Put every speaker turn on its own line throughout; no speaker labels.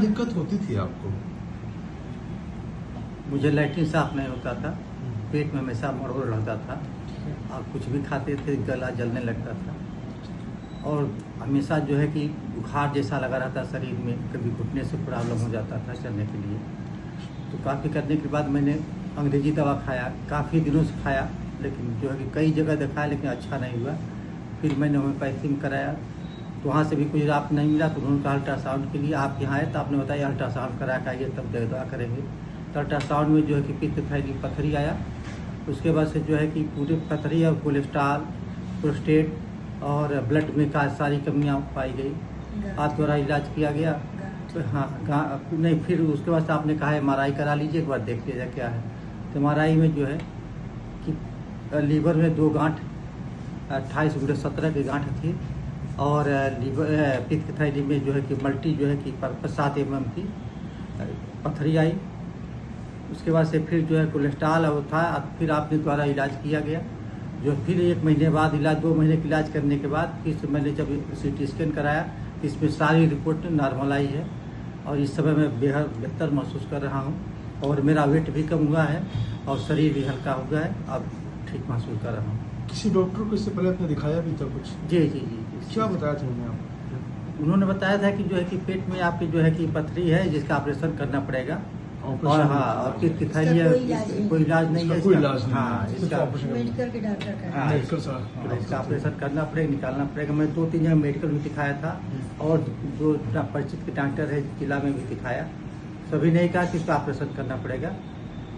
दिक्कत होती थी आपको?
मुझे लैट्रिन साफ नहीं होता था, पेट में हमेशा मरोड़ रहता था और कुछ भी खाते थे गला जलने लगता था और हमेशा जो है कि बुखार जैसा लगा रहता शरीर में, कभी घुटने से प्रॉब्लम हो जाता था चलने के लिए। तो काफ़ी करने के बाद मैंने अंग्रेजी दवा खाया, काफ़ी दिनों से खाया, लेकिन जो है कि कई जगह दिखाया लेकिन अच्छा नहीं हुआ। फिर मैंने होम्योपैथी में कराया तो वहाँ से भी कोई लाभ नहीं मिला। तो उन्होंने कहा अल्ट्रासाउंड के लिए आप यहाँ आए तो आपने बताया अल्ट्रासाउंड करा के आइए तब दवा करेंगे। तो अल्ट्रासाउंड में जो है कि पित्त थैली पथरी आया। उसके बाद से जो है कि पूरे पथरी और कोलेस्ट्रॉल, प्रोस्टेट और ब्लड में का सारी कमियाँ पाई गई। आज द्वारा इलाज किया गया तो हाँ नहीं, फिर उसके बाद आपने कहा MRI करा लीजिए, एक बार देख लीजिए क्या है। तो MRI में जो है कि लीवर में 2 गांठ 28/17 की गांठ थी और लीवर पित्त थैली में जो है कि मल्टी जो है कि 7 mm की पथरी आई। उसके बाद से फिर जो है कोलेस्ट्रॉल और था, फिर आपने द्वारा इलाज किया गया। जो फिर 1 महीने बाद इलाज, 2 महीने का इलाज करने के बाद फिर मैंने जब CT स्कैन कराया इसमें सारी रिपोर्ट नॉर्मल आई है और इस समय मैं बेहद बेहतर महसूस कर रहा हूँ और मेरा वेट भी कम हुआ है और शरीर भी हल्का हो गया है, अब ठीक महसूस कर रहा हूँ।
किसी डॉक्टर को इससे पहले आपने दिखाया भी था कुछ?
जी।
क्या बताया था उन्होंने आपको?
उन्होंने बताया था कि जो है कि पेट में आपकी जो है कि पथरी है जिसका ऑपरेशन करना पड़ेगा और हाँ और पित्त की थैली है, कोई इलाज नहीं है,
कोई इलाज नहीं।
हाँ इसका
मेडिकल के डॉक्टर का
हाँ
मेडिकल
इसका ऑपरेशन करना पड़ेगा, निकालना पड़ेगा। मैं 2-3 जगह मेडिकल में दिखाया था और 2 परिचित के डॉक्टर है जिला में भी दिखाया, सभी ने कहा कि इसका ऑपरेशन करना पड़ेगा।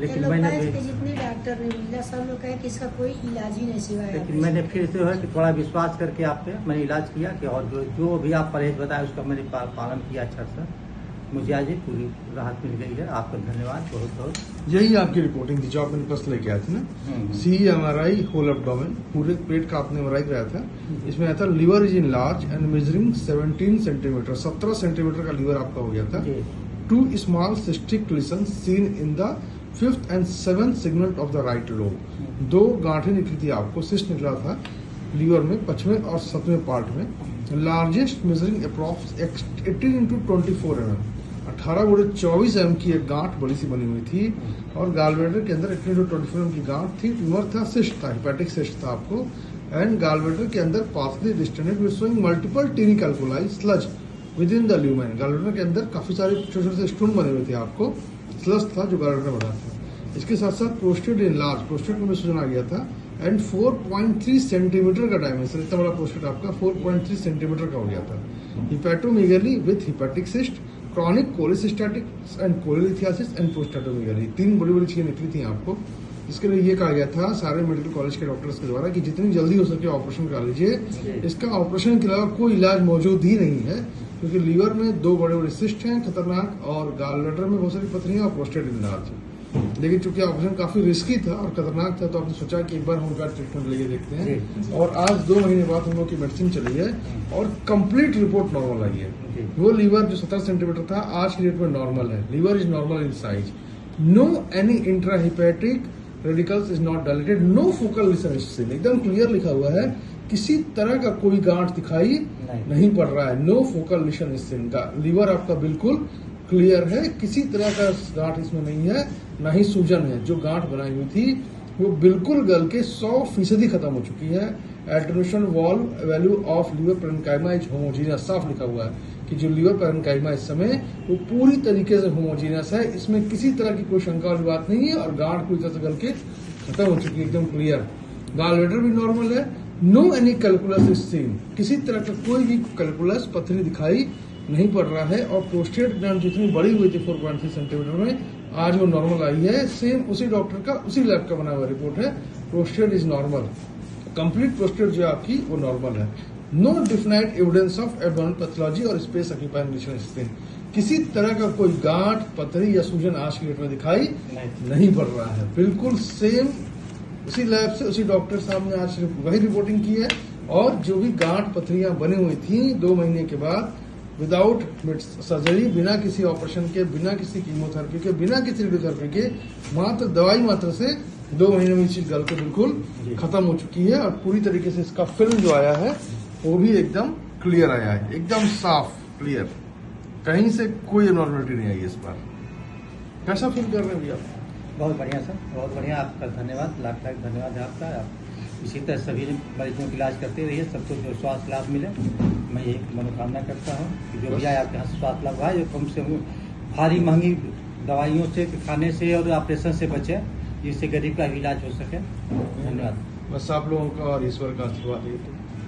लेकिन मैंने
जितने डॉक्टर ने मिला सब लोग कहे कि इसका कोई इलाज ही नहीं सिवाय।
लेकिन मैंने फिर से है कि थोड़ा विश्वास करके आप पे मैंने इलाज किया कि और जो भी आप परहेज बताए उसका मैंने पालन किया अच्छा से, मुझे आज ही पूरी राहत मिल गई है। आपका धन्यवाद बहुत बहुत।
यही आपकी रिपोर्टिंग थी जो आप मेरे पास लेके आए थे ना? CMRI होल एब्डोमेन, पूरे पेट का आपने MRI कराया था। इसमें आया था liver is enlarged and measuring 17 centimetre, 17 centimetre का लीवर आपका हो गया था। 2 small cystic lesion seen in the 5th and 7th segment of the right lobe. 2 गांठें निकली थी आपको, सिस्ट निकला था लीवर में 5वें और 7वें पार्ट में। Largest measuring approx 18 into 24 mm, 18/24 mm की एक गांठ बड़ी सी बनी हुई थी और गॉलब्लैडर के अंदर 18 into 24 mm की गांठ थी। ट्यूमर था, सिस्ट था, हिपैटिक सिस्ट था आपको। एंड गॉलब्लैडर के अंदर partially distended with showing multiple tiny calculi sludge within the lumen. Gallbladder के अंदर काफी सारे छोटे छोटे स्टोन बने हुए थे आपको, स्लज था जो गॉलब्लैडर में बना था। इसके साथ साथ प्रोस्टेट इन लार्ज, प्रोस्टेट में सूजन आ गया था एंड 4.3 सेंटीमीटर का डायमेंशन, इतना बड़ा प्रोस्टेट आपका 4.3 सेंटीमीटर का हो गया था। Hepatomegaly with hepatic cyst, chronic cholecystitis and cholelithiasis and prostatomegaly, 3 बड़ी बड़ी चीजें निकली थी आपको। इसके लिए ये कहा गया था सारे मेडिकल कॉलेज के डॉक्टर्स के द्वारा कि जितनी जल्दी हो सके ऑपरेशन करा लीजिए। इसका ऑपरेशन के अलावा कोई इलाज मौजूद ही नहीं है क्योंकि लीवर में 2 बड़े बड़े सिस्ट हैं खतरनाक और गॉलब्लैडर में बहुत सारी पथरियां और प्रोस्टेट इनलार्ज। लेकिन चूंकि ऑपरेशन काफी रिस्की था और खतरनाक था तो आपने सोचा कि एक बार हम उनका ट्रीटमेंट लेके देखते हैं और आज 2 महीने बाद हम लोग की मेडिसिन चली है और कंप्लीट रिपोर्ट नॉर्मल आई है। वो लीवर जो 17 सेंटीमीटर था आज की डेट में नॉर्मल है। Liver is normal in size, no any intrahepatic radicals is not dilated, no focal lesion, एकदम क्लियर लिखा हुआ है, किसी तरह का कोई गांठ दिखाई नहीं पड़ रहा है। नो फोकल लीशन का लीवर आपका बिल्कुल क्लियर है, किसी तरह का गांठ इसमें नहीं है, ना ही सूजन है। जो गांठ बनाई हुई थी वो बिल्कुल गल के 100% खत्म हो चुकी है। Alternation valve value of liver parenchyma is homogeneous, साफ लिखा हुआ है कि जो लीवर पेरेन्काइमा इस समय वो पूरी तरीके से होमोजीनियस है, इसमें किसी तरह की कोई शंका वाली बात नहीं है और गांठ पूरी तरह से गल के खत्म हो चुकी है, एकदम क्लियर। गॉलब्लैडर भी नॉर्मल है, no any calculus is seen, किसी तरह का कोई भी कैलकुलस पथरी दिखाई नहीं पड़ रहा है और प्रोस्टेट ग्लैंड जितनी बड़ी हुई थी 4.3 सेंटीमीटर में आज वो नॉर्मल आई है। सेम उसी डॉक्टर का उसी लैब का बना हुआ रिपोर्ट है, prostate is normal, complete prostate जो आपकी वो नॉर्मल है। No definite evidence of abdominal pathology और स्पेस ऑक्यूपाइंग लीशन, किसी तरह का कोई गांठ पथरी या सूजन आज की डेट में दिखाई नहीं पड़ रहा है। बिल्कुल सेम उसी लैब से उसी डॉक्टर साहब ने आज वही रिपोर्टिंग की है और जो भी गांठ पथरियां बनी हुई थी 2 महीने के बाद विदाउट सर्जरी, बिना किसी ऑपरेशन के, बिना किसी कीमोथेरेपी के, बिना किसी रेडियोथेरेपी के, मात्र दवाई मात्र से 2 महीने में चीज गल के बिल्कुल खत्म हो चुकी है और पूरी तरीके से इसका फिल्म जो आया है वो भी एकदम क्लियर आया है, एकदम साफ क्लियर। कहीं से कोई एबनॉर्मलिटी नहीं आई इस बार। कैसा फील कर रहे हैं भैया?
बहुत बढ़िया सर, बहुत बढ़िया। आपका धन्यवाद, लाख लाख धन्यवाद है आपका। आप इसी तरह सभी मरीजों का इलाज करते रहिए, सबको जो स्वास्थ्य लाभ मिले। मैं यही मनोकामना करता हूँ कि जो भी आए आपके यहाँ से स्वास्थ्य लाभ आए, जो कम से कम भारी महंगी दवाइयों से, खाने से और ऑपरेशन से बचे, जिससे गरीब का इलाज हो सके। धन्यवाद।
बस आप लोगों का और ईश्वर का आशीर्वाद है।